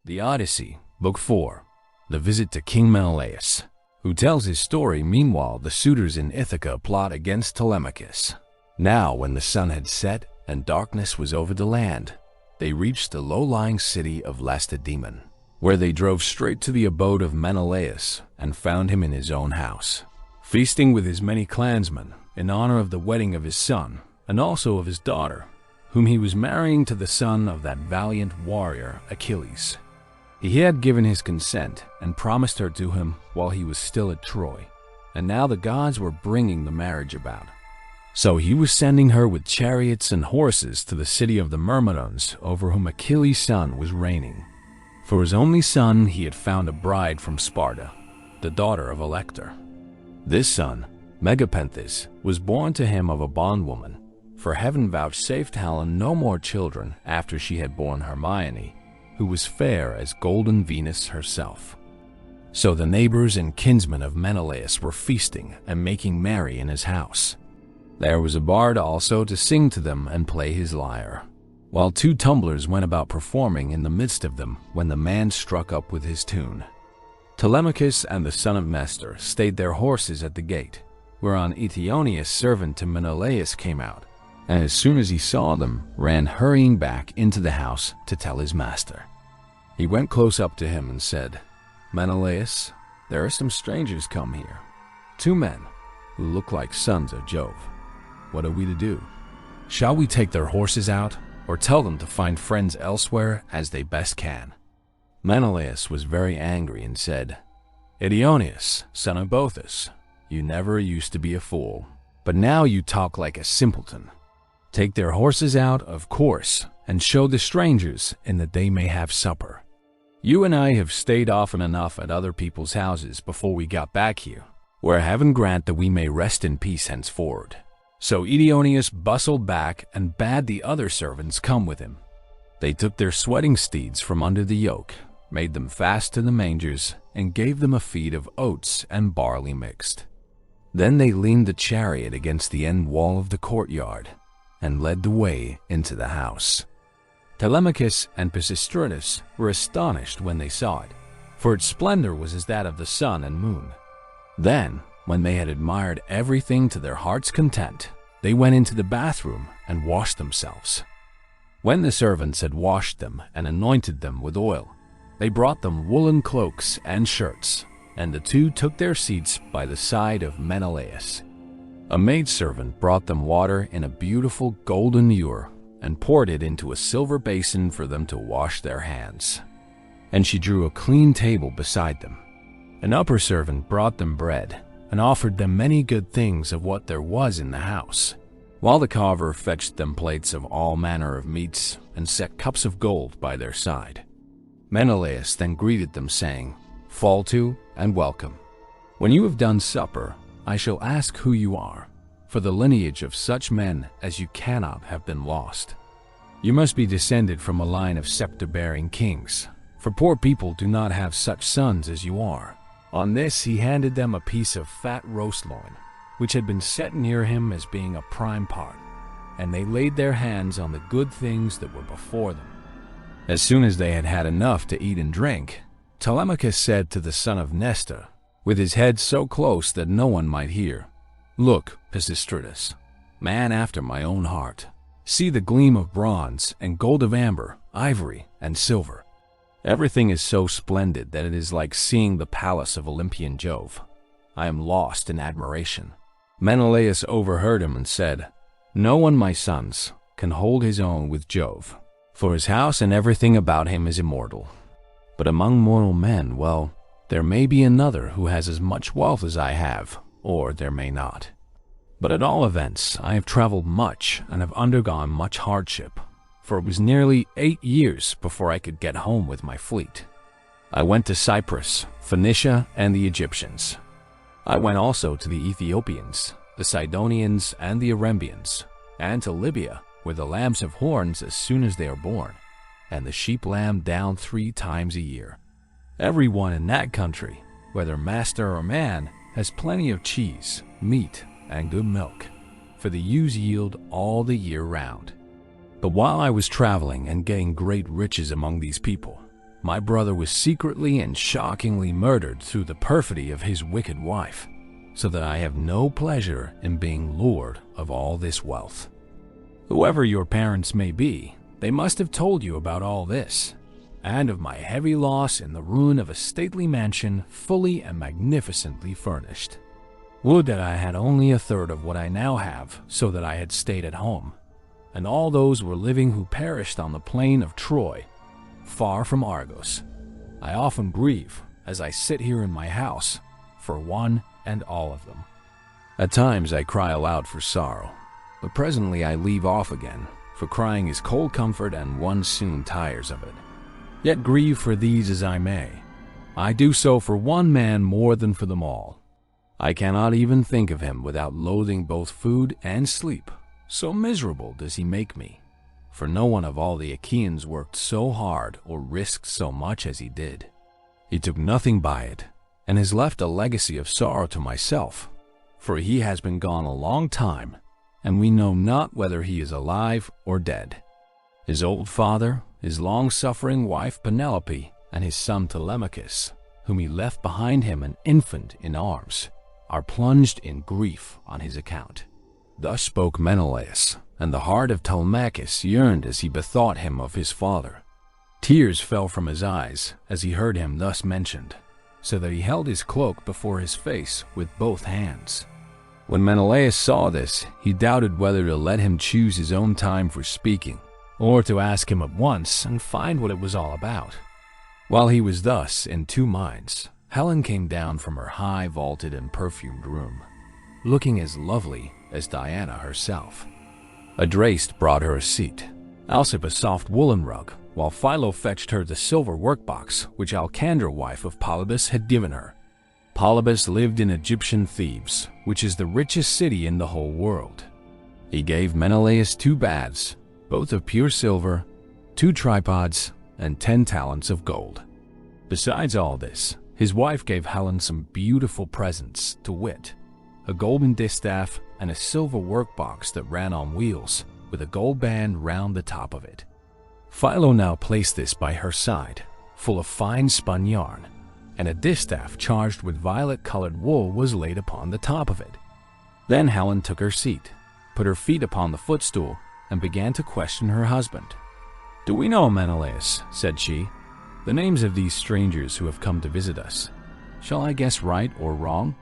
The Odyssey, Book 4, The Visit to King Menelaus, who tells his story. Meanwhile, the suitors in Ithaca plot against Telemachus. Now, when the sun had set and darkness was over the land, they reached the low-lying city of Lacedaemon, where they drove straight to the abode of Menelaus and found him in his own house, feasting with his many clansmen in honor of the wedding of his son and also of his daughter, whom he was marrying to the son of that valiant warrior Achilles. He had given his consent and promised her to him while he was still at Troy, and now the gods were bringing the marriage about. So he was sending her with chariots and horses to the city of the Myrmidons, over whom Achilles' son was reigning. For his only son he had found a bride from Sparta, the daughter of Elector. This son, Megapenthes, was born to him of a bondwoman, for heaven vouchsafed Helen no more children after she had borne Hermione, who was fair as golden Venus herself. So the neighbors and kinsmen of Menelaus were feasting and making merry in his house. There was a bard also to sing to them and play his lyre, while two tumblers went about performing in the midst of them when the man struck up with his tune. Telemachus and the son of Nestor stayed their horses at the gate, whereon Eteoneus, servant to Menelaus, came out, and as soon as he saw them, ran hurrying back into the house to tell his master. He went close up to him and said, "Menelaus, there are some strangers come here, 2 men who look like sons of Jove. What are we to do? Shall we take their horses out, or tell them to find friends elsewhere as they best can?" Menelaus was very angry and said, "Eteoneus, son of Boethus, you never used to be a fool, but now you talk like a simpleton. Take their horses out, of course, and show the strangers in that they may have supper. You and I have stayed often enough at other people's houses before we got back here, where heaven grant that we may rest in peace henceforward." So Eteoneus bustled back and bade the other servants come with him. They took their sweating steeds from under the yoke, made them fast to the mangers, and gave them a feed of oats and barley mixed. Then they leaned the chariot against the end wall of the courtyard and led the way into the house. Telemachus and Pisistratus were astonished when they saw it, for its splendor was as that of the sun and moon. Then, when they had admired everything to their heart's content, they went into the bathroom and washed themselves. When the servants had washed them and anointed them with oil, they brought them woolen cloaks and shirts, and the two took their seats by the side of Menelaus. A maidservant brought them water in a beautiful golden ewer and poured it into a silver basin for them to wash their hands. And she drew a clean table beside them. An upper servant brought them bread and offered them many good things of what there was in the house, while the carver fetched them plates of all manner of meats and set cups of gold by their side. Menelaus then greeted them, saying, "Fall to and welcome. When you have done supper, I shall ask who you are, for the lineage of such men as you cannot have been lost. You must be descended from a line of scepter-bearing kings, for poor people do not have such sons as you are." On this he handed them a piece of fat roast loin, which had been set near him as being a prime part, and they laid their hands on the good things that were before them. As soon as they had had enough to eat and drink, Telemachus said to the son of Nestor, with his head so close that no one might hear, "Look, Pisistratus, man after my own heart, see the gleam of bronze and gold of amber, ivory, and silver. Everything is so splendid that it is like seeing the palace of Olympian Jove. I am lost in admiration." Menelaus overheard him and said, "No one, my sons, can hold his own with Jove, for his house and everything about him is immortal. But among mortal men, well, there may be another who has as much wealth as I have, or there may not. But at all events, I have traveled much and have undergone much hardship, for it was nearly 8 years before I could get home with my fleet. I went to Cyprus, Phoenicia, and the Egyptians. I went also to the Ethiopians, the Sidonians, and the Arembians, and to Libya, where the lambs have horns as soon as they are born, and the sheep lamb down 3 times a year. Everyone in that country, whether master or man, has plenty of cheese, meat, and good milk, for the ewes yield all the year round. But while I was traveling and getting great riches among these people, My brother was secretly and shockingly murdered through the perfidy of his wicked wife, so that I have no pleasure in being lord of all this wealth. Whoever your parents may be, they must have told you about all this, and of my heavy loss in the ruin of a stately mansion fully and magnificently furnished. Would that I had only a third of what I now have, so that I had stayed at home, and all those were living who perished on the plain of Troy, far from Argos. I often grieve, as I sit here in my house, for one and all of them. At times I cry aloud for sorrow, but presently I leave off again, for crying is cold comfort and one soon tires of it. Yet grieve for these as I may, I do so for one man more than for them all. I cannot even think of him without loathing both food and sleep, so miserable does he make me. For no one of all the Achaeans worked so hard or risked so much as he did. He took nothing by it, and has left a legacy of sorrow to myself, for he has been gone a long time, and we know not whether he is alive or dead. His old father, his long-suffering wife Penelope, and his son Telemachus, whom he left behind him an infant in arms, are plunged in grief on his account. Thus spoke Menelaus, and the heart of Telemachus yearned as he bethought him of his father. Tears fell from his eyes as he heard him thus mentioned, so that he held his cloak before his face with both hands. When Menelaus saw this, he doubted whether to let him choose his own time for speaking, or to ask him at once and find what it was all about. While he was thus in two minds, Helen came down from her high, vaulted, and perfumed room, looking as lovely as Diana herself. Adraste brought her a seat, Alcip a soft woolen rug, while Philo fetched her the silver workbox which Alcandra, wife of Polybus, had given her. Polybus lived in Egyptian Thebes, which is the richest city in the whole world. He gave Menelaus 2 baths, both of pure silver, 2 tripods, and 10 talents of gold. Besides all this, his wife gave Helen some beautiful presents, to wit, a golden distaff and a silver workbox that ran on wheels, with a gold band round the top of it. Philo now placed this by her side, full of fine spun yarn, and a distaff charged with violet-colored wool was laid upon the top of it. Then Helen took her seat, put her feet upon the footstool, and began to question her husband. "Do we know, Menelaus," said she, "the names of these strangers who have come to visit us? Shall I guess right or wrong?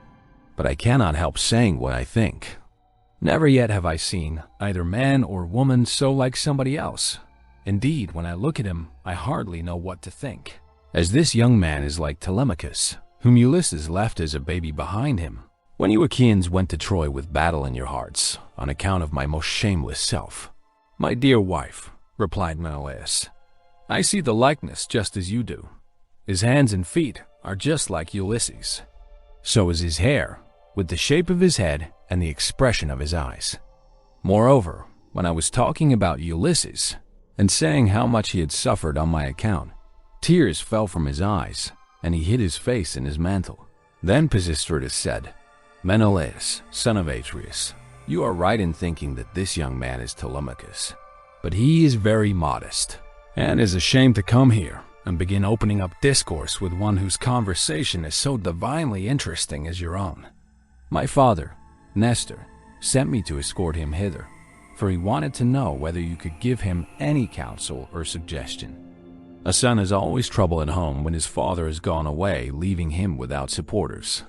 But I cannot help saying what I think. Never yet have I seen either man or woman so like somebody else. Indeed, when I look at him, I hardly know what to think. As this young man is like Telemachus, whom Ulysses left as a baby behind him, when you Achaeans went to Troy with battle in your hearts, on account of my most shameless self." "My dear wife," replied Menelaus, "I see the likeness just as you do. His hands and feet are just like Ulysses. So is his hair, with the shape of his head and the expression of his eyes. Moreover, when I was talking about Ulysses, and saying how much he had suffered on my account, tears fell from his eyes, and he hid his face in his mantle. Then Pisistratus said, 'Menelaus, son of Atreus, you are right in thinking that this young man is Telemachus. But he is very modest, and is ashamed to come here and begin opening up discourse with one whose conversation is so divinely interesting as your own. My father, Nestor, sent me to escort him hither, for he wanted to know whether you could give him any counsel or suggestion. A son is always trouble at home when his father has gone away, leaving him without supporters.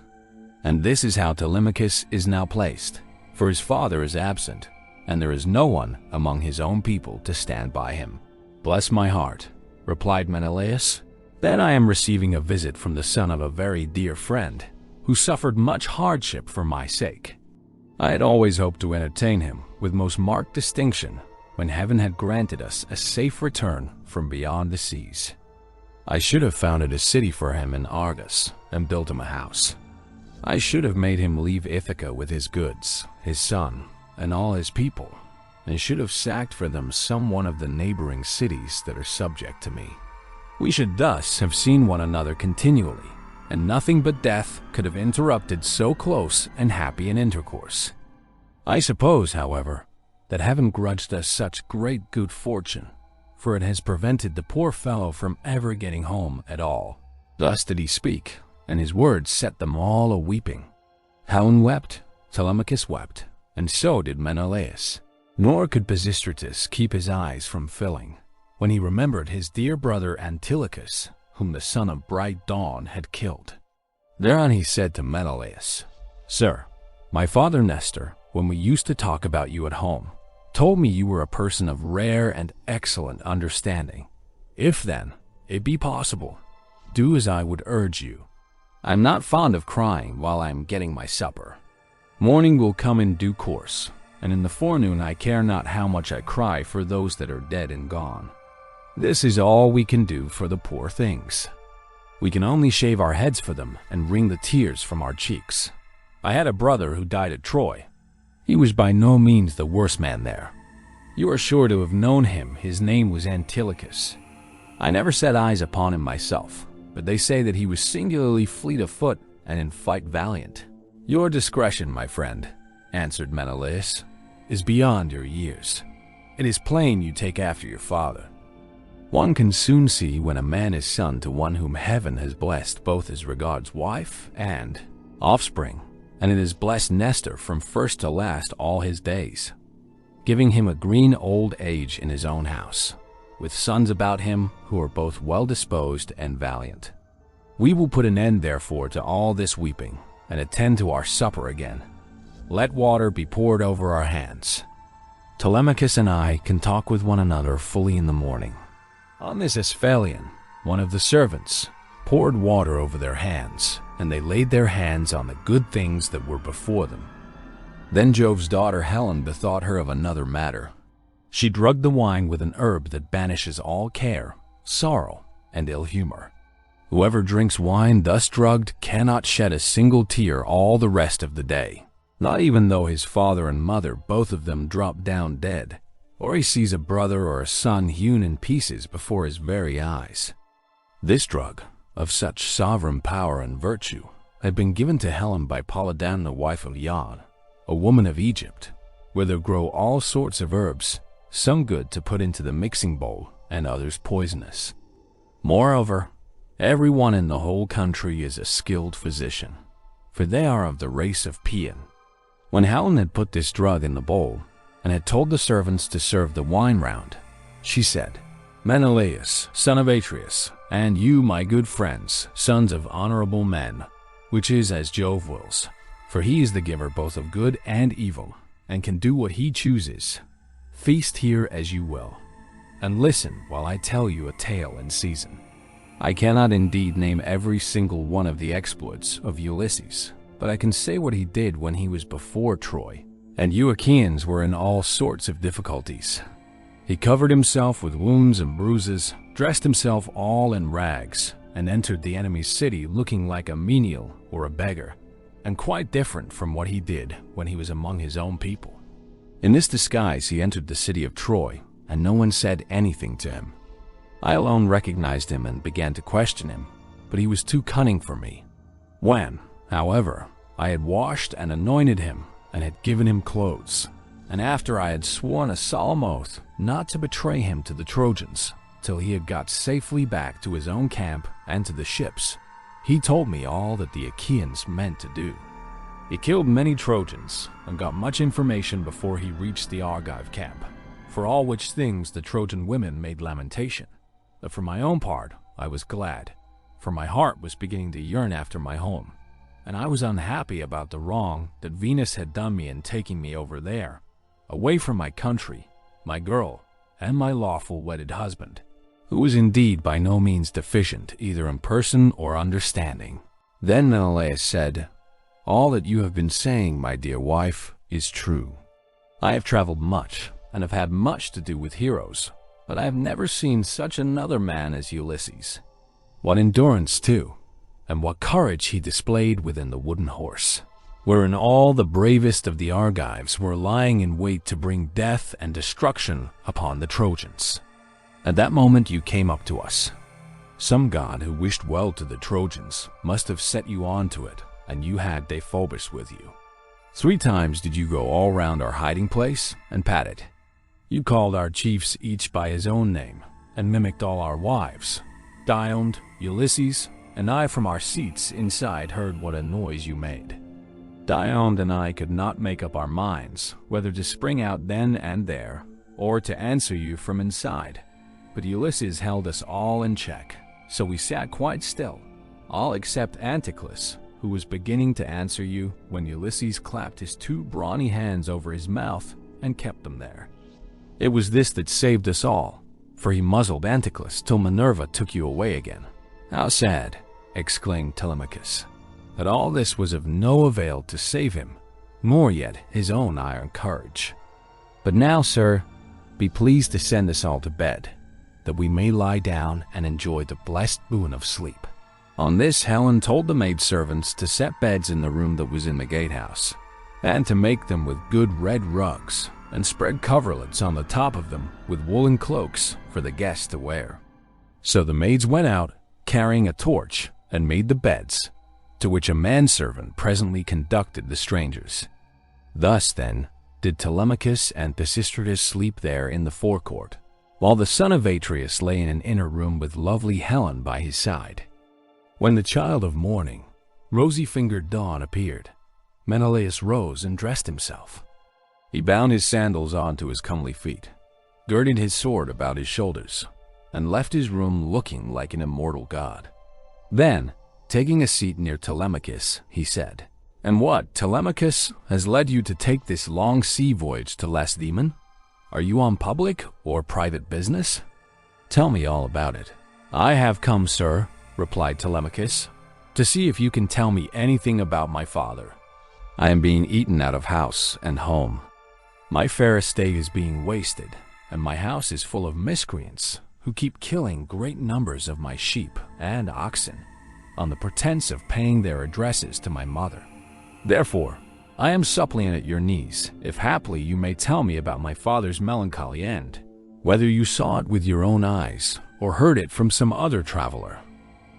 And this is how Telemachus is now placed, for his father is absent, and there is no one among his own people to stand by him.' 'Bless my heart,' replied Menelaus, 'then I am receiving a visit from the son of a very dear friend, who suffered much hardship for my sake. I had always hoped to entertain him with most marked distinction when heaven had granted us a safe return from beyond the seas. I should have founded a city for him in Argos and built him a house. I should have made him leave Ithaca with his goods, his son, and all his people, and should have sacked for them some one of the neighboring cities that are subject to me. We should thus have seen one another continually, and nothing but death could have interrupted so close and happy an intercourse. I suppose, however, that heaven grudged us such great good fortune, for it has prevented the poor fellow from ever getting home at all." Thus did he speak, and his words set them all a-weeping. Helen wept, Telemachus wept, and so did Menelaus. Nor could Pisistratus keep his eyes from filling, when he remembered his dear brother Antilochus, whom the son of bright dawn had killed. Thereon he said to Menelaus, "Sir, my father Nestor, when we used to talk about you at home, told me you were a person of rare and excellent understanding. If, then, it be possible, do as I would urge you. I am not fond of crying while I am getting my supper. Morning will come in due course, and in the forenoon I care not how much I cry for those that are dead and gone. This is all we can do for the poor things. We can only shave our heads for them and wring the tears from our cheeks. I had a brother who died at Troy. He was by no means the worst man there. You are sure to have known him. His name was Antilochus. I never set eyes upon him myself, but they say that he was singularly fleet of foot and in fight valiant." "Your discretion, my friend," answered Menelaus, "is beyond your years. It is plain you take after your father. One can soon see when a man is son to one whom heaven has blessed both as regards wife and offspring, and it has blessed Nestor from first to last all his days, giving him a green old age in his own house, with sons about him who are both well-disposed and valiant. We will put an end therefore to all this weeping, and attend to our supper again. Let water be poured over our hands. Telemachus and I can talk with one another fully in the morning." On this Asphalion, one of the servants, poured water over their hands, and they laid their hands on the good things that were before them. Then Jove's daughter Helen bethought her of another matter. She drugged the wine with an herb that banishes all care, sorrow, and ill humor. Whoever drinks wine thus drugged cannot shed a single tear all the rest of the day, not even though his father and mother, both of them, drop down dead, or he sees a brother or a son hewn in pieces before his very eyes. This drug, of such sovereign power and virtue, had been given to Helen by Polydamna, the wife of Ion, a woman of Egypt, where there grow all sorts of herbs, some good to put into the mixing bowl and others poisonous. Moreover, everyone in the whole country is a skilled physician, for they are of the race of Paeon. When Helen had put this drug in the bowl, and had told the servants to serve the wine round, she said, "Menelaus, son of Atreus, and you, my good friends, sons of honorable men, which is as Jove wills, for he is the giver both of good and evil, and can do what he chooses. Feast here as you will, and listen while I tell you a tale in season. I cannot indeed name every single one of the exploits of Ulysses, but I can say what he did when he was before Troy, and you Achaeans were in all sorts of difficulties. He covered himself with wounds and bruises, dressed himself all in rags, and entered the enemy's city looking like a menial or a beggar, and quite different from what he did when he was among his own people. In this disguise he entered the city of Troy, and no one said anything to him. I alone recognized him and began to question him, but he was too cunning for me. When, however, I had washed and anointed him, and had given him clothes, and after I had sworn a solemn oath not to betray him to the Trojans till he had got safely back to his own camp and to the ships, he told me all that the Achaeans meant to do. He killed many Trojans and got much information before he reached the Argive camp, for all which things the Trojan women made lamentation. But for my own part I was glad, for my heart was beginning to yearn after my home, and I was unhappy about the wrong that Venus had done me in taking me over there, away from my country, my girl, and my lawful wedded husband, who was indeed by no means deficient either in person or understanding. Then Menelaus said, "All that you have been saying, my dear wife, is true. I have traveled much, and have had much to do with heroes, but I have never seen such another man as Ulysses. What endurance, too, and what courage he displayed within the wooden horse, wherein all the bravest of the Argives were lying in wait to bring death and destruction upon the Trojans. At that moment you came up to us. Some god who wished well to the Trojans must have set you on to it, and you had Deiphobus with you. 3 times did you go all round our hiding place and pat it. You called our chiefs each by his own name, and mimicked all our wives. Dione, Ulysses, and I from our seats inside heard what a noise you made. Dione and I could not make up our minds whether to spring out then and there, or to answer you from inside. But Ulysses held us all in check, so we sat quite still, all except Anticlus, who was beginning to answer you when Ulysses clapped his 2 brawny hands over his mouth and kept them there. It was this that saved us all, for he muzzled Anticlus till Minerva took you away again. How sad, exclaimed Telemachus, that all this was of no avail to save him, more yet his own iron courage. But now, sir, be pleased to send us all to bed, that we may lie down and enjoy the blessed boon of sleep. On this Helen told the maidservants to set beds in the room that was in the gatehouse, and to make them with good red rugs, and spread coverlets on the top of them with woolen cloaks for the guests to wear. So the maids went out, carrying a torch, and made the beds, to which a manservant presently conducted the strangers. Thus, then, did Telemachus and Pisistratus sleep there in the forecourt, while the son of Atreus lay in an inner room with lovely Helen by his side. When the child of morning, rosy-fingered dawn, appeared, Menelaus rose and dressed himself. He bound his sandals on to his comely feet, girded his sword about his shoulders, and left his room looking like an immortal god. Then, taking a seat near Telemachus, he said, "And what, Telemachus, has led you to take this long sea voyage to Lacedaemon? Are you on public or private business? Tell me all about it." "I have come, sir," replied Telemachus, "to see if you can tell me anything about my father. I am being eaten out of house and home. My fair estate is being wasted, and my house is full of miscreants who keep killing great numbers of my sheep and oxen, on the pretense of paying their addresses to my mother. Therefore, I am suppliant at your knees, if haply you may tell me about my father's melancholy end, whether you saw it with your own eyes, or heard it from some other traveler.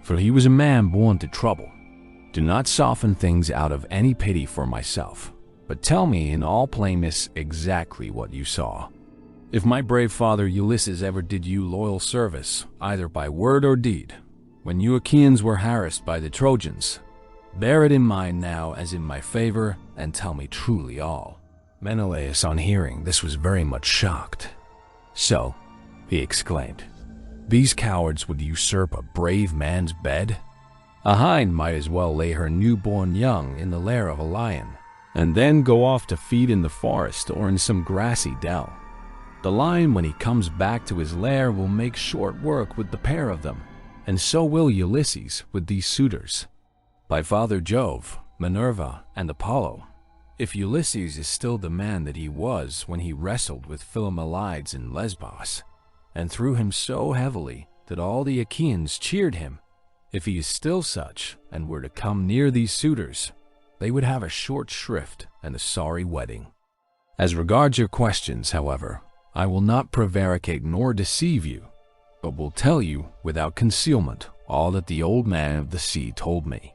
For he was a man born to trouble. Do not soften things out of any pity for myself, but tell me in all plainness exactly what you saw. If my brave father Ulysses ever did you loyal service, either by word or deed, when you Achaeans were harassed by the Trojans, bear it in mind now as in my favor, and tell me truly all." Menelaus, on hearing this, was very much shocked. "So," he exclaimed, "these cowards would usurp a brave man's bed? A hind might as well lay her newborn young in the lair of a lion, and then go off to feed in the forest or in some grassy dell. The lion, when he comes back to his lair, will make short work with the pair of them, and so will Ulysses with these suitors. By Father Jove, Minerva, and Apollo, if Ulysses is still the man that he was when he wrestled with Philomelides in Lesbos, and threw him so heavily that all the Achaeans cheered him, if he is still such, and were to come near these suitors, they would have a short shrift and a sorry wedding. As regards your questions, however, I will not prevaricate nor deceive you, but will tell you without concealment all that the old man of the sea told me.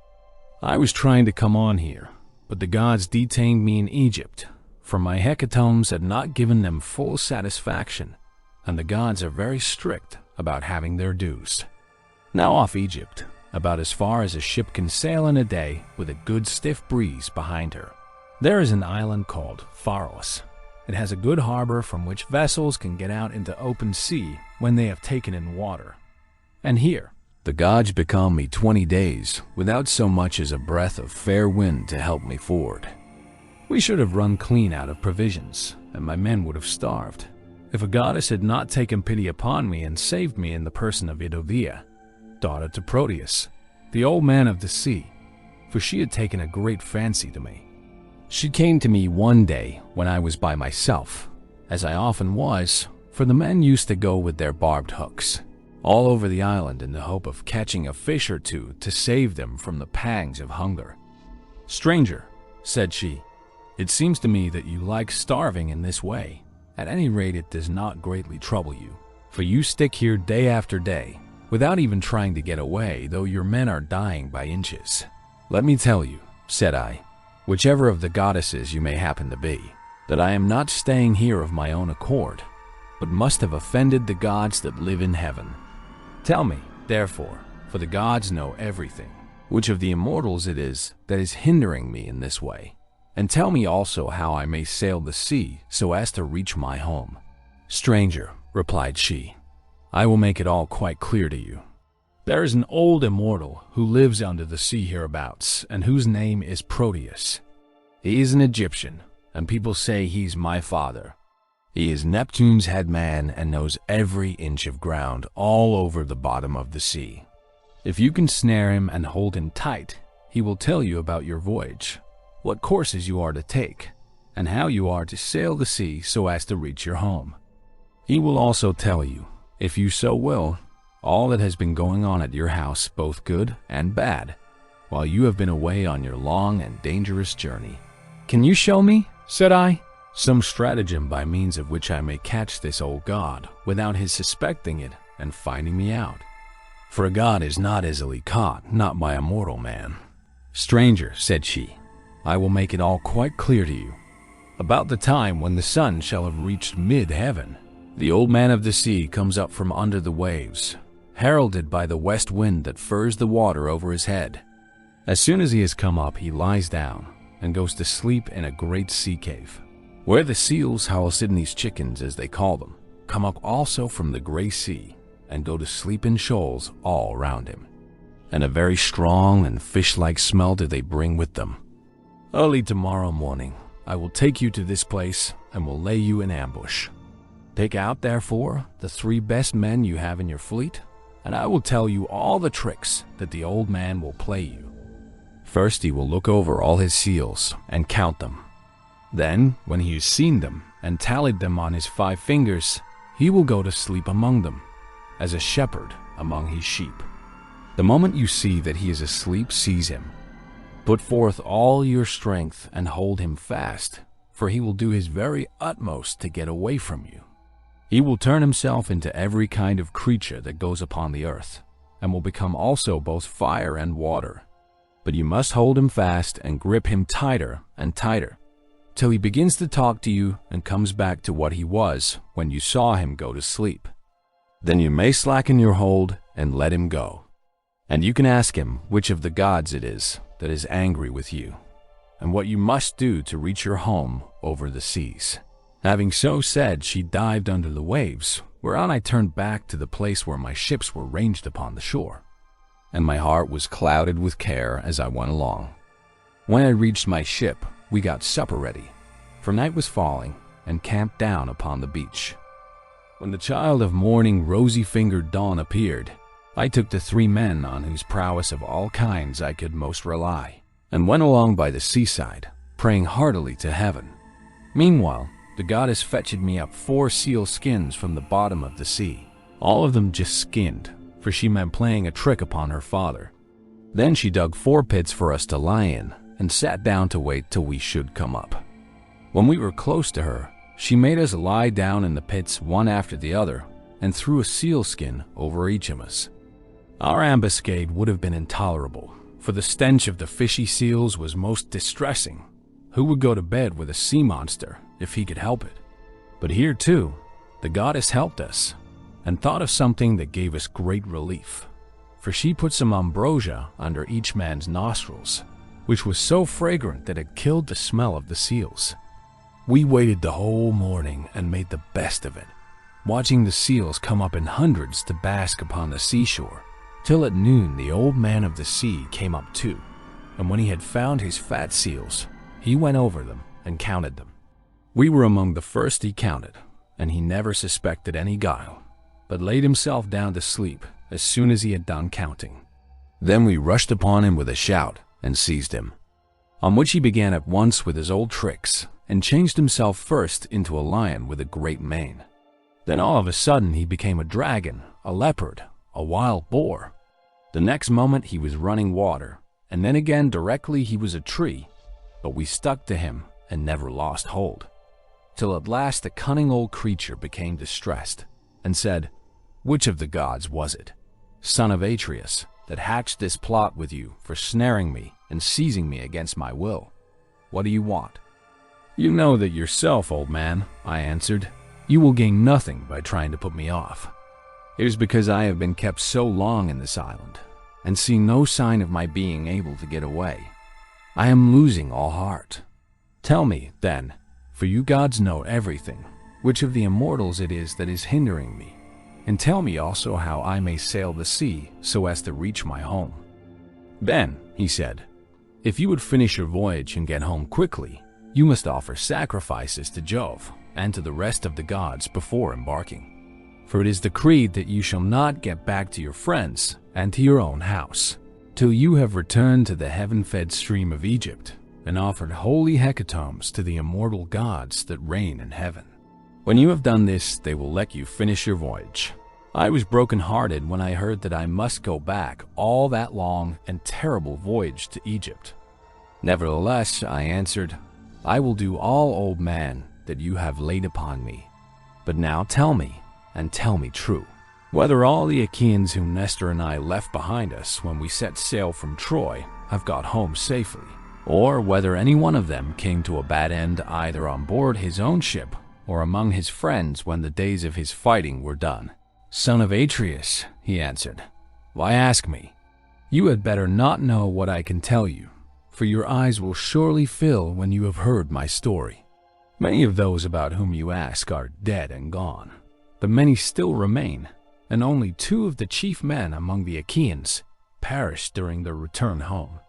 I was trying to come on here, but the gods detained me in Egypt, for my hecatombs had not given them full satisfaction, and the gods are very strict about having their dues. Now off Egypt, about as far as a ship can sail in a day with a good stiff breeze behind her, there is an island called Pharos. It has a good harbor from which vessels can get out into open sea when they have taken in water. And here, the gods becalmed me 20 days without so much as a breath of fair wind to help me forward. We should have run clean out of provisions, and my men would have starved, if a goddess had not taken pity upon me and saved me in the person of Idothea, daughter to Proteus, the old man of the sea, for she had taken a great fancy to me. She came to me one day when I was by myself, as I often was, for the men used to go with their barbed hooks all over the island in the hope of catching a fish or two to save them from the pangs of hunger. "Stranger," said she, "it seems to me that you like starving in this way. At any rate, it does not greatly trouble you, for you stick here day after day, without even trying to get away, though your men are dying by inches. Let me tell you," said I, "whichever of the goddesses you may happen to be, that I am not staying here of my own accord, but must have offended the gods that live in heaven. Tell me, therefore, for the gods know everything, which of the immortals it is that is hindering me in this way, and tell me also how I may sail the sea so as to reach my home." "Stranger," replied she, "I will make it all quite clear to you. There is an old immortal who lives under the sea hereabouts, and whose name is Proteus. He is an Egyptian, and people say he's my father. He is Neptune's head man and knows every inch of ground all over the bottom of the sea. If you can snare him and hold him tight, he will tell you about your voyage, what courses you are to take, and how you are to sail the sea so as to reach your home. He will also tell you, if you so will, all that has been going on at your house, both good and bad, while you have been away on your long and dangerous journey." "Can you show me," said I, "some stratagem by means of which I may catch this old god without his suspecting it and finding me out? For a god is not easily caught, not by a mortal man." "Stranger," said she, "I will make it all quite clear to you. About the time when the sun shall have reached mid-heaven, the old man of the sea comes up from under the waves, heralded by the west wind that furs the water over his head. As soon as he has come up, he lies down and goes to sleep in a great sea cave, where the seals, Halcydones chickens as they call them, come up also from the gray sea and go to sleep in shoals all round him. And a very strong and fish-like smell do they bring with them. Early tomorrow morning I will take you to this place and will lay you in ambush. Pick out, therefore, the 3 best men you have in your fleet, and I will tell you all the tricks that the old man will play you. First he will look over all his seals and count them. Then, when he has seen them and tallied them on his 5 fingers, he will go to sleep among them, as a shepherd among his sheep. The moment you see that he is asleep, seize him. Put forth all your strength and hold him fast, for he will do his very utmost to get away from you. He will turn himself into every kind of creature that goes upon the earth, and will become also both fire and water. But you must hold him fast and grip him tighter and tighter, till he begins to talk to you and comes back to what he was when you saw him go to sleep. Then you may slacken your hold and let him go. And you can ask him which of the gods it is that is angry with you, and what you must do to reach your home over the seas." Having so said, she dived under the waves, whereon I turned back to the place where my ships were ranged upon the shore, and my heart was clouded with care as I went along. When I reached my ship, we got supper ready, for night was falling, and camped down upon the beach. When the child of morning, rosy-fingered dawn appeared, I took the 3 men on whose prowess of all kinds I could most rely, and went along by the seaside, praying heartily to heaven. Meanwhile, the goddess fetched me up 4 seal skins from the bottom of the sea, all of them just skinned, for she meant playing a trick upon her father. Then she dug 4 pits for us to lie in, and sat down to wait till we should come up. When we were close to her, she made us lie down in the pits one after the other, and threw a seal skin over each of us. Our ambuscade would have been intolerable, for the stench of the fishy seals was most distressing. Who would go to bed with a sea monster if he could help it? But here, too, the goddess helped us, and thought of something that gave us great relief, for she put some ambrosia under each man's nostrils, which was so fragrant that it killed the smell of the seals. We waited the whole morning and made the best of it, watching the seals come up in hundreds to bask upon the seashore, till at noon the old man of the sea came up too, and when he had found his fat seals, he went over them and counted them. We were among the first he counted, and he never suspected any guile, but laid himself down to sleep as soon as he had done counting. Then we rushed upon him with a shout and seized him, on which he began at once with his old tricks, and changed himself first into a lion with a great mane. Then all of a sudden he became a dragon, a leopard, a wild boar. The next moment he was running water, and then again directly he was a tree, but we stuck to him and never lost hold, till at last the cunning old creature became distressed, and said, "Which of the gods was it, son of Atreus, that hatched this plot with you for snaring me and seizing me against my will? What do you want?" "You know that yourself, old man," I answered. You will gain nothing by trying to put me off. It is because I have been kept so long in this island, and see no sign of my being able to get away. I am losing all heart. Tell me, then, for you gods know everything, which of the immortals it is that is hindering me, and tell me also how I may sail the sea so as to reach my home." "Then," he said, "if you would finish your voyage and get home quickly, you must offer sacrifices to Jove and to the rest of the gods before embarking. For it is decreed that you shall not get back to your friends and to your own house, till you have returned to the heaven-fed stream of Egypt and offered holy hecatombs to the immortal gods that reign in heaven. When you have done this, they will let you finish your voyage. I was broken-hearted when I heard that I must go back all that long and terrible voyage to Egypt. Nevertheless, I answered, I will do all, old man, that you have laid upon me. But now tell me, and tell me true, whether all the Achaeans whom Nestor and I left behind us when we set sail from Troy have got home safely, or whether any one of them came to a bad end either on board his own ship or among his friends when the days of his fighting were done." "Son of Atreus," he answered, "why ask me? You had better not know what I can tell you, for your eyes will surely fill when you have heard my story. Many of those about whom you ask are dead and gone, but many still remain, and only 2 of the chief men among the Achaeans perished during their return home.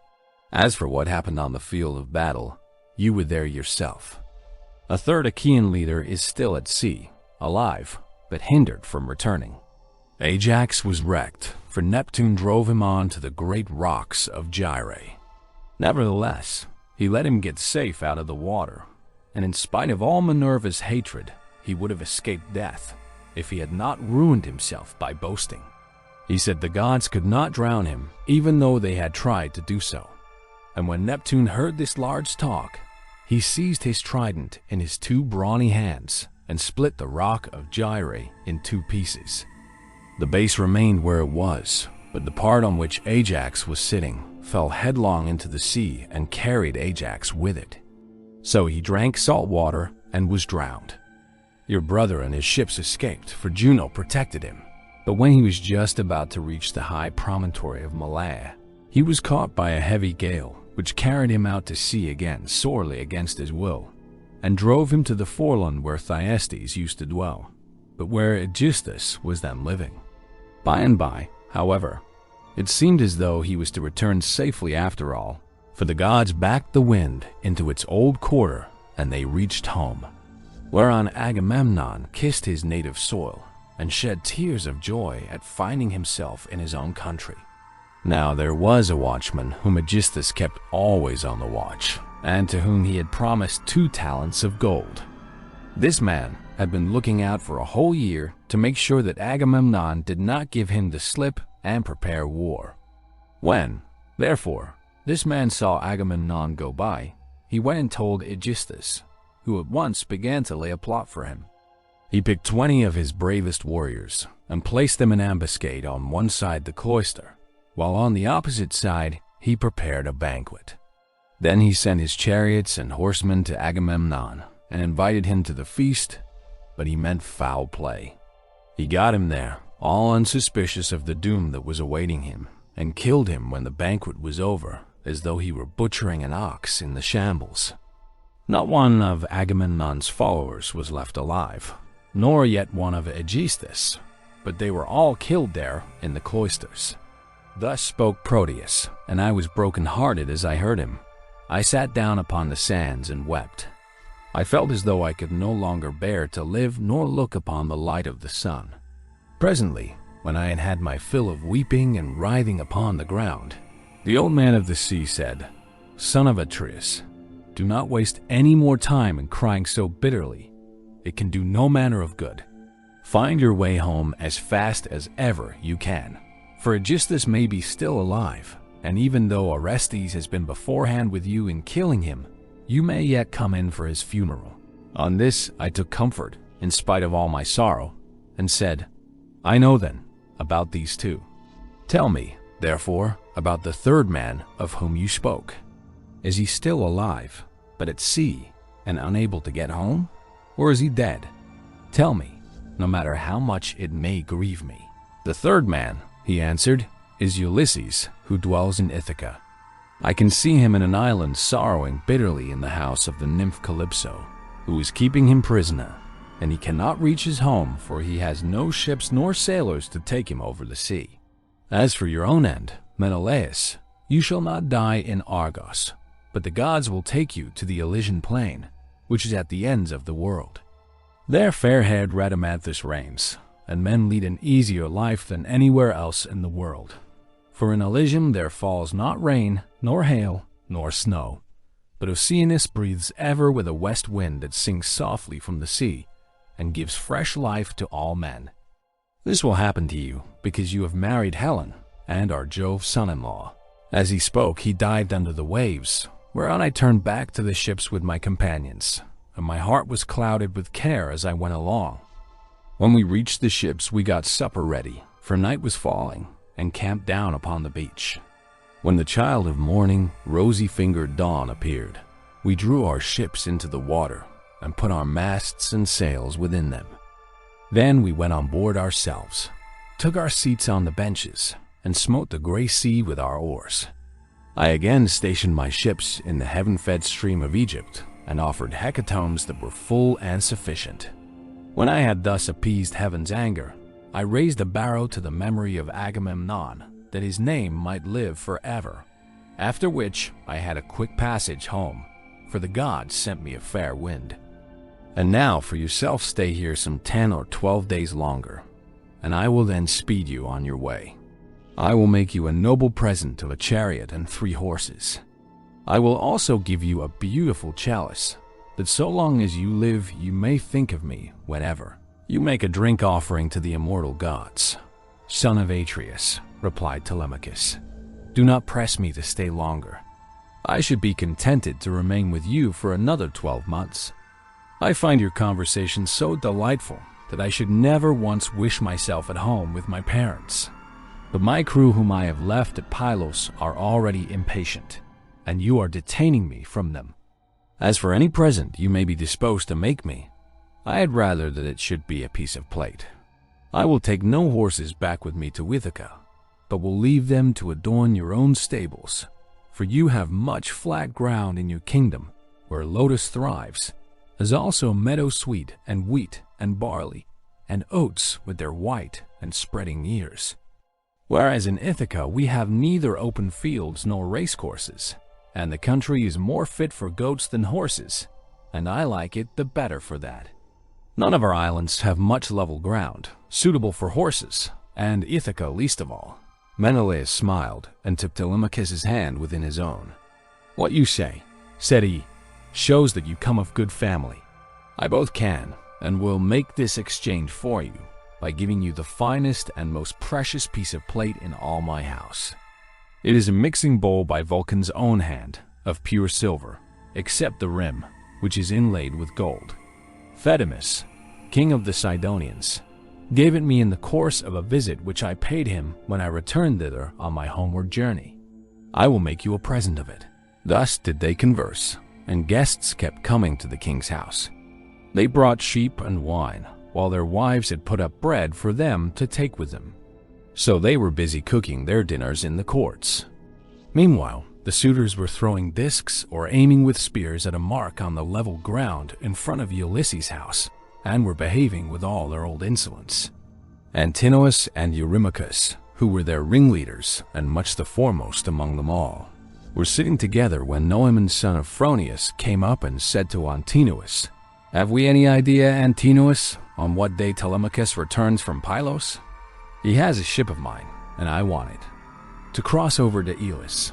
As for what happened on the field of battle, you were there yourself. A 3rd Achaean leader is still at sea, alive, but hindered from returning. Ajax was wrecked, for Neptune drove him on to the great rocks of Gyre. Nevertheless, he let him get safe out of the water, and in spite of all Minerva's hatred, he would have escaped death if he had not ruined himself by boasting. He said the gods could not drown him, even though they had tried to do so. And when Neptune heard this large talk, he seized his trident in his 2 brawny hands and split the rock of Gyre in 2 pieces. The base remained where it was, but the part on which Ajax was sitting fell headlong into the sea and carried Ajax with it. So he drank salt water and was drowned. Your brother and his ships escaped, for Juno protected him. But when he was just about to reach the high promontory of Malea, he was caught by a heavy gale, which carried him out to sea again sorely against his will, and drove him to the foreland where Thyestes used to dwell, but where Aegisthus was then living. By and by, however, it seemed as though he was to return safely after all, for the gods backed the wind into its old quarter, and they reached home. Whereon Agamemnon kissed his native soil and shed tears of joy at finding himself in his own country. Now there was a watchman whom Aegisthus kept always on the watch, and to whom he had promised 2 talents of gold. This man had been looking out for a whole year to make sure that Agamemnon did not give him the slip and prepare war. When, therefore, this man saw Agamemnon go by, he went and told Aegisthus, who at once began to lay a plot for him. He picked 20 of his bravest warriors and placed them in ambuscade on one side the cloister, while on the opposite side he prepared a banquet. Then he sent his chariots and horsemen to Agamemnon and invited him to the feast, but he meant foul play. He got him there, all unsuspicious of the doom that was awaiting him, and killed him when the banquet was over, as though he were butchering an ox in the shambles. Not one of Agamemnon's followers was left alive, nor yet one of Aegisthus, but they were all killed there in the cloisters. Thus spoke Proteus, and I was broken-hearted as I heard him. I sat down upon the sands and wept. I felt as though I could no longer bear to live nor look upon the light of the sun. Presently, when I had had my fill of weeping and writhing upon the ground, the old man of the sea said, "Son of Atreus, do not waste any more time in crying so bitterly. It can do no manner of good. Find your way home as fast as ever you can, for Aegisthus may be still alive, and even though Orestes has been beforehand with you in killing him, you may yet come in for his funeral." On this I took comfort, in spite of all my sorrow, and said, "I know then about these 2. Tell me, therefore, about the 3rd man of whom you spoke. Is he still alive, but at sea, and unable to get home? Or is he dead?" Tell me, no matter how much it may grieve me." "The third man," he answered, "is Ulysses, who dwells in Ithaca. I can see him in an island sorrowing bitterly in the house of the nymph Calypso, who is keeping him prisoner, and he cannot reach his home, for he has no ships nor sailors to take him over the sea. As for your own end, Menelaus, you shall not die in Argos, but the gods will take you to the Elysian plain, which is at the ends of the world. There fair-haired Rhadamanthus reigns, and men lead an easier life than anywhere else in the world. For in Elysium there falls not rain, nor hail, nor snow, but Oceanus breathes ever with a west wind that sings softly from the sea and gives fresh life to all men. This will happen to you because you have married Helen and are Jove's son-in-law." As he spoke, he dived under the waves, whereon I turned back to the ships with my companions, and my heart was clouded with care as I went along. When we reached the ships, we got supper ready, for night was falling, and camped down upon the beach. When the child of morning, rosy-fingered dawn appeared, we drew our ships into the water and put our masts and sails within them. Then we went on board ourselves, took our seats on the benches, and smote the gray sea with our oars. I again stationed my ships in the heaven-fed stream of Egypt and offered hecatombs that were full and sufficient. When I had thus appeased heaven's anger, I raised a barrow to the memory of Agamemnon, that his name might live forever, after which I had a quick passage home, for the gods sent me a fair wind. And now for yourself stay here some 10 or 12 days longer, and I will then speed you on your way. I will make you a noble present of a chariot and 3 horses. I will also give you a beautiful chalice, that so long as you live you may think of me whenever you make a drink offering to the immortal gods." "Son of Atreus," replied Telemachus, "do not press me to stay longer. I should be contented to remain with you for another 12 months. I find your conversation so delightful that I should never once wish myself at home with my parents. But my crew whom I have left at Pylos are already impatient, and you are detaining me from them. As for any present you may be disposed to make me, I had rather that it should be a piece of plate. I will take no horses back with me to Ithaca, but will leave them to adorn your own stables, for you have much flat ground in your kingdom where lotus thrives, as also meadow sweet and wheat and barley, and oats with their white and spreading ears. Whereas in Ithaca we have neither open fields nor racecourses, and the country is more fit for goats than horses, and I like it the better for that. None of our islands have much level ground, suitable for horses, and Ithaca least of all." Menelaus smiled and took Telemachus's hand within his own. "What you say," said he, "shows that you come of good family. I both can and will make this exchange for you by giving you the finest and most precious piece of plate in all my house. It is a mixing bowl by Vulcan's own hand, of pure silver, except the rim, which is inlaid with gold. Thedemus, king of the Sidonians, gave it me in the course of a visit which I paid him when I returned thither on my homeward journey. I will make you a present of it." Thus did they converse, and guests kept coming to the king's house. They brought sheep and wine, while their wives had put up bread for them to take with them. So they were busy cooking their dinners in the courts. Meanwhile, the suitors were throwing discs or aiming with spears at a mark on the level ground in front of Ulysses' house, and were behaving with all their old insolence. Antinous and Eurymachus, who were their ringleaders and much the foremost among them all, were sitting together when Noemon's son of Phronius came up and said to Antinous, "Have we any idea, Antinous, on what day Telemachus returns from Pylos? He has a ship of mine, and I want it, to cross over to Elis.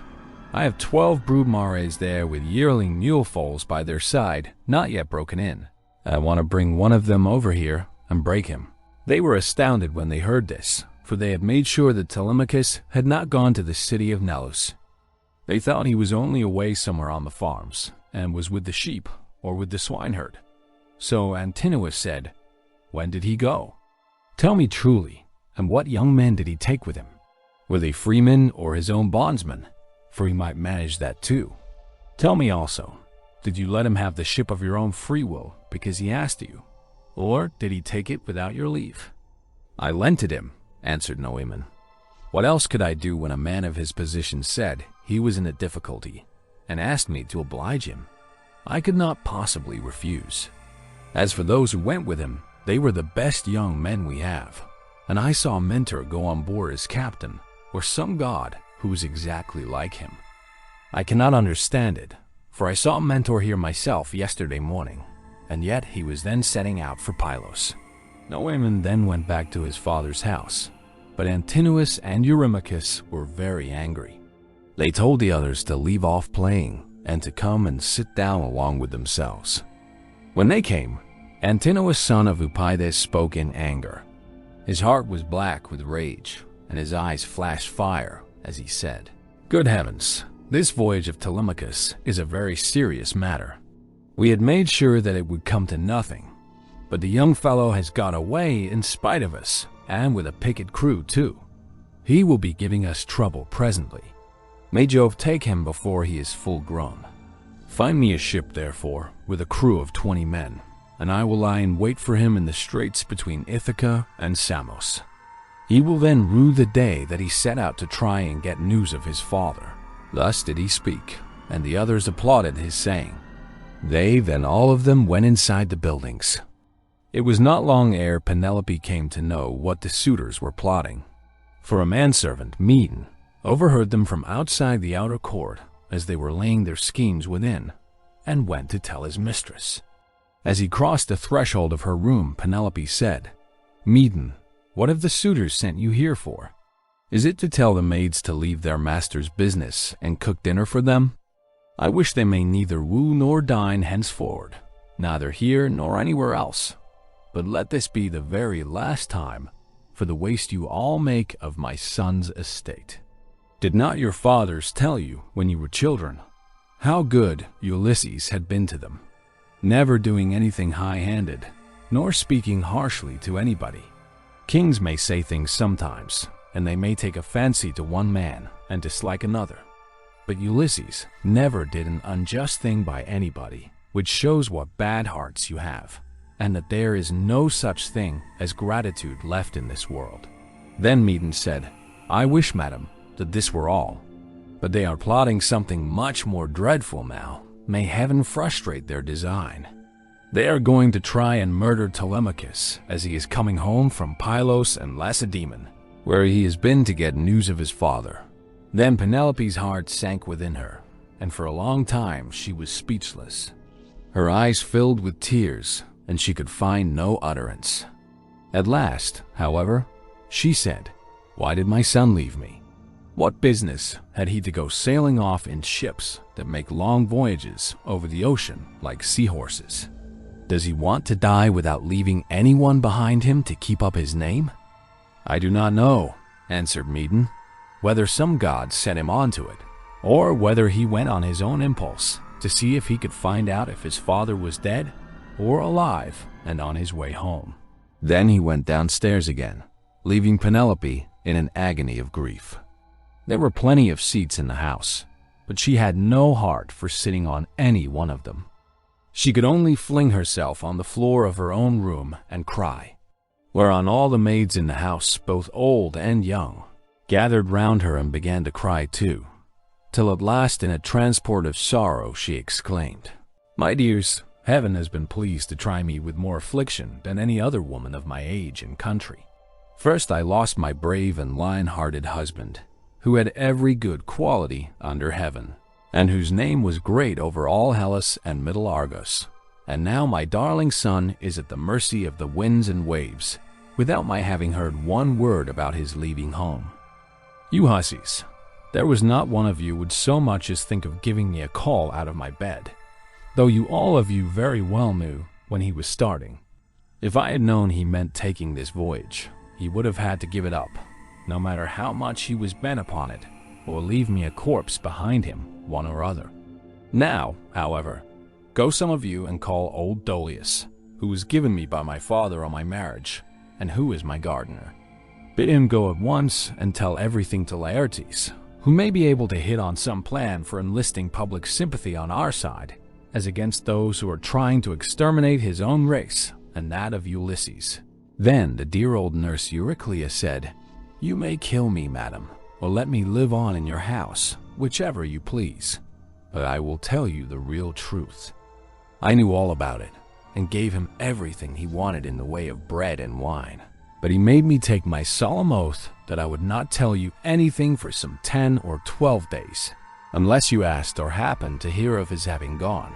I have 12 brood mares there with yearling mule foals by their side, not yet broken in. I want to bring one of them over here and break him." They were astounded when they heard this, for they had made sure that Telemachus had not gone to the city of Nelus. They thought he was only away somewhere on the farms, and was with the sheep or with the swineherd. So Antinous said, "When did he go? Tell me truly, and what young men did he take with him? Were they freemen or his own bondsmen? For he might manage that too. Tell me also, did you let him have the ship of your own free will because he asked you? Or did he take it without your leave?" "I lent it him," answered Noemin. What else could I do when a man of his position said he was in a difficulty and asked me to oblige him? I could not possibly refuse. As for those who went with him, they were the best young men we have, and I saw Mentor go on board as captain, or some god who was exactly like him. I cannot understand it, for I saw Mentor here myself yesterday morning, and yet he was then setting out for Pylos. Noemin then went back to his father's house, but Antinous and Eurymachus were very angry. They told the others to leave off playing and to come and sit down along with themselves. When they came, Antinous, son of Eupides, spoke in anger. His heart was black with rage, and his eyes flashed fire as he said, "Good heavens, this voyage of Telemachus is a very serious matter. We had made sure that it would come to nothing, but the young fellow has got away in spite of us, and with a picket crew too. He will be giving us trouble presently. May Jove take him before he is full grown. Find me a ship, therefore, with a crew of 20 men, and I will lie in wait for him in the straits between Ithaca and Samos. He will then rue the day that he set out to try and get news of his father." Thus did he speak, and the others applauded his saying. They then all of them went inside the buildings. It was not long ere Penelope came to know what the suitors were plotting, for a manservant, Medon, overheard them from outside the outer court as they were laying their schemes within, and went to tell his mistress. As he crossed the threshold of her room, Penelope said, "Medon, what have the suitors sent you here for? Is it to tell the maids to leave their master's business and cook dinner for them? I wish they may neither woo nor dine henceforward, neither here nor anywhere else. But let this be the very last time for the waste you all make of my son's estate. Did not your fathers tell you when you were children how good Ulysses had been to them, never doing anything high-handed, nor speaking harshly to anybody? Kings may say things sometimes, and they may take a fancy to one man and dislike another. But Ulysses never did an unjust thing by anybody, which shows what bad hearts you have, and that there is no such thing as gratitude left in this world." Then Medon said, "I wish, madam, that this were all. But they are plotting something much more dreadful now. May heaven frustrate their design. They are going to try and murder Telemachus as he is coming home from Pylos and Lacedaemon, where he has been to get news of his father." Then Penelope's heart sank within her, and for a long time she was speechless. Her eyes filled with tears, and she could find no utterance. At last, however, she said, "Why did my son leave me? What business had he to go sailing off in ships that make long voyages over the ocean like seahorses? Does he want to die without leaving anyone behind him to keep up his name?" "I do not know," answered Medon, "whether some god set him on to it, or whether he went on his own impulse to see if he could find out if his father was dead or alive and on his way home." Then he went downstairs again, leaving Penelope in an agony of grief. There were plenty of seats in the house, but she had no heart for sitting on any one of them. She could only fling herself on the floor of her own room and cry, whereon all the maids in the house, both old and young, gathered round her and began to cry too, till at last in a transport of sorrow she exclaimed, "My dears, heaven has been pleased to try me with more affliction than any other woman of my age and country. First I lost my brave and lion-hearted husband, who had every good quality under heaven, and whose name was great over all Hellas and Middle Argos. And now my darling son is at the mercy of the winds and waves, without my having heard one word about his leaving home. You hussies, there was not one of you would so much as think of giving me a call out of my bed, though you all of you very well knew when he was starting. If I had known he meant taking this voyage, he would have had to give it up, no matter how much he was bent upon it, or leave me a corpse behind him, one or other. Now, however, go some of you and call old Dolius, who was given me by my father on my marriage, and who is my gardener. Bid him go at once and tell everything to Laertes, who may be able to hit on some plan for enlisting public sympathy on our side, as against those who are trying to exterminate his own race and that of Ulysses. Then the dear old nurse Euryclea said, "You may kill me, madam, or let me live on in your house, whichever you please. But I will tell you the real truth. I knew all about it, and gave him everything he wanted in the way of bread and wine. But he made me take my solemn oath that I would not tell you anything for some 10 or 12 days, unless you asked or happened to hear of his having gone,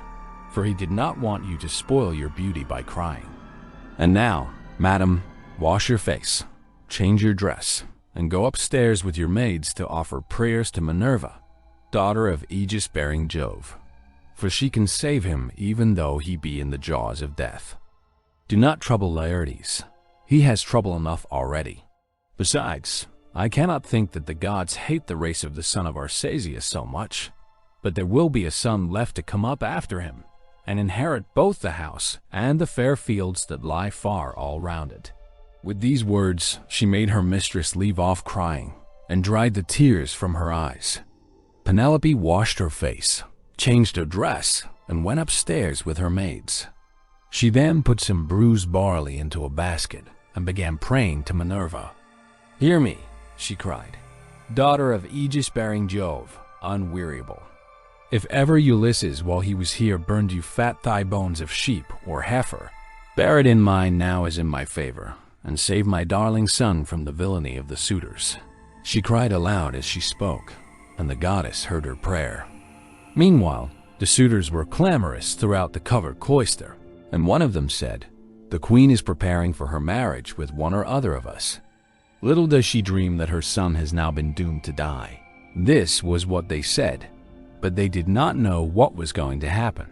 for he did not want you to spoil your beauty by crying. And now, madam, wash your face, change your dress, and go upstairs with your maids to offer prayers to Minerva, daughter of Aegis-bearing Jove, for she can save him even though he be in the jaws of death. Do not trouble Laertes. He has trouble enough already. Besides, I cannot think that the gods hate the race of the son of Arcesius so much, but there will be a son left to come up after him, and inherit both the house and the fair fields that lie far all round it." With these words, she made her mistress leave off crying, and dried the tears from her eyes. Penelope washed her face, changed her dress, and went upstairs with her maids. She then put some bruised barley into a basket, and began praying to Minerva. "Hear me," she cried, "daughter of Aegis-bearing Jove, unweariable. If ever Ulysses while he was here burned you fat thigh bones of sheep or heifer, bear it in mind now as in my favor, and save my darling son from the villainy of the suitors." She cried aloud as she spoke, and the goddess heard her prayer. Meanwhile, the suitors were clamorous throughout the covered cloister, and one of them said, "The queen is preparing for her marriage with one or other of us. Little does she dream that her son has now been doomed to die." This was what they said, but they did not know what was going to happen.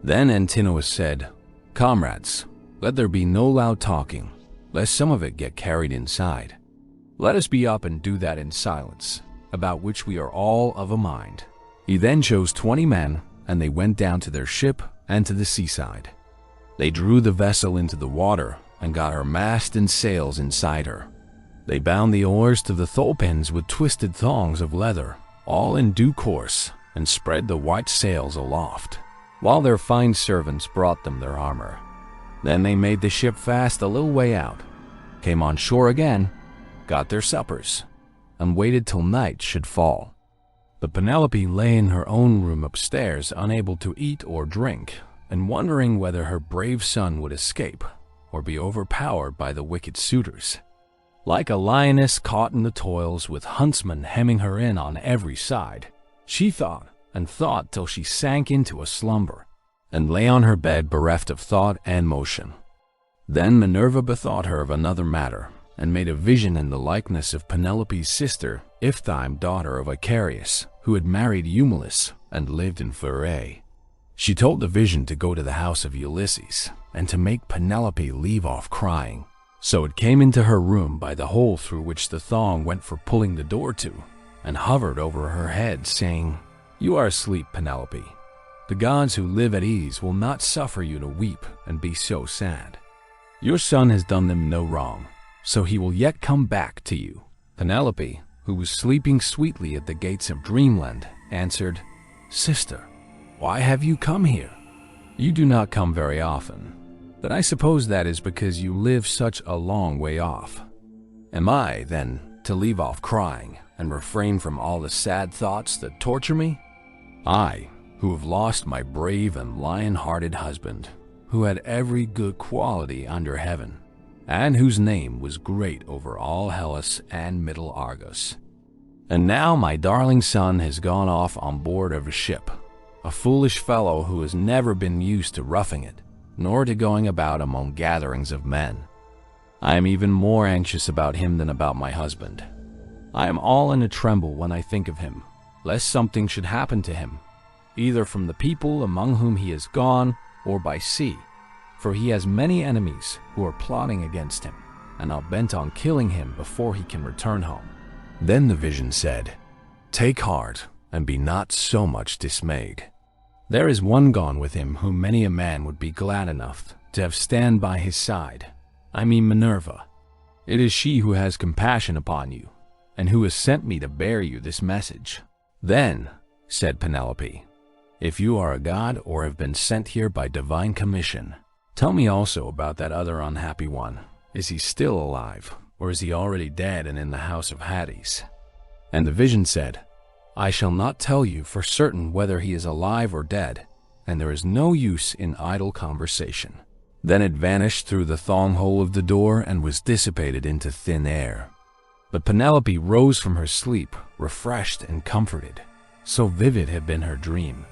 Then Antinous said, "Comrades, let there be no loud talking, lest some of it get carried inside. Let us be up and do that in silence, about which we are all of a mind." He then chose 20 men, and they went down to their ship and to the seaside. They drew the vessel into the water and got her mast and sails inside her. They bound the oars to the thole-pins with twisted thongs of leather, all in due course, and spread the white sails aloft, while their fine servants brought them their armor. Then they made the ship fast a little way out, came on shore again, got their suppers, and waited till night should fall. But Penelope lay in her own room upstairs, unable to eat or drink, and wondering whether her brave son would escape or be overpowered by the wicked suitors. Like a lioness caught in the toils with huntsmen hemming her in on every side, she thought and thought till she sank into a slumber, and lay on her bed bereft of thought and motion. Then Minerva bethought her of another matter, and made a vision in the likeness of Penelope's sister, Iphtime, daughter of Icarius, who had married Eumelus and lived in Pherae. She told the vision to go to the house of Ulysses, and to make Penelope leave off crying. So it came into her room by the hole through which the thong went for pulling the door to, and hovered over her head, saying, "You are asleep, Penelope. The gods who live at ease will not suffer you to weep and be so sad. Your son has done them no wrong, so he will yet come back to you." Penelope, who was sleeping sweetly at the gates of dreamland, answered, "Sister, why have you come here? You do not come very often, but I suppose that is because you live such a long way off. Am I, then, to leave off crying and refrain from all the sad thoughts that torture me? I, who have lost my brave and lion-hearted husband, who had every good quality under heaven, and whose name was great over all Hellas and Middle Argos. And now my darling son has gone off on board of a ship, a foolish fellow who has never been used to roughing it, nor to going about among gatherings of men. I am even more anxious about him than about my husband. I am all in a tremble when I think of him, lest something should happen to him, either from the people among whom he has gone or by sea, for he has many enemies who are plotting against him, and are bent on killing him before he can return home." Then the vision said, "Take heart, and be not so much dismayed. There is one gone with him whom many a man would be glad enough to have stand by his side. I mean Minerva. It is she who has compassion upon you, and who has sent me to bear you this message." "Then," said Penelope, "if you are a god or have been sent here by divine commission, Tell me also about that other unhappy one. Is he still alive, or is he already dead and in the house of Hades?" And the vision said, "I shall not tell you for certain whether he is alive or dead, and there is no use in idle conversation." Then it vanished through the thong hole of the door and was dissipated into thin air. But Penelope rose from her sleep, refreshed and comforted. So vivid had been her dream.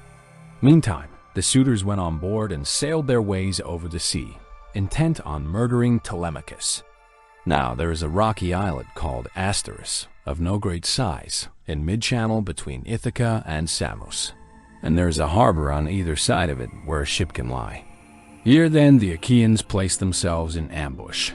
Meantime, the suitors went on board and sailed their ways over the sea, intent on murdering Telemachus. Now there is a rocky islet called Asteris, of no great size, in mid-channel between Ithaca and Samos, and there is a harbor on either side of it where a ship can lie. Here then the Achaeans placed themselves in ambush,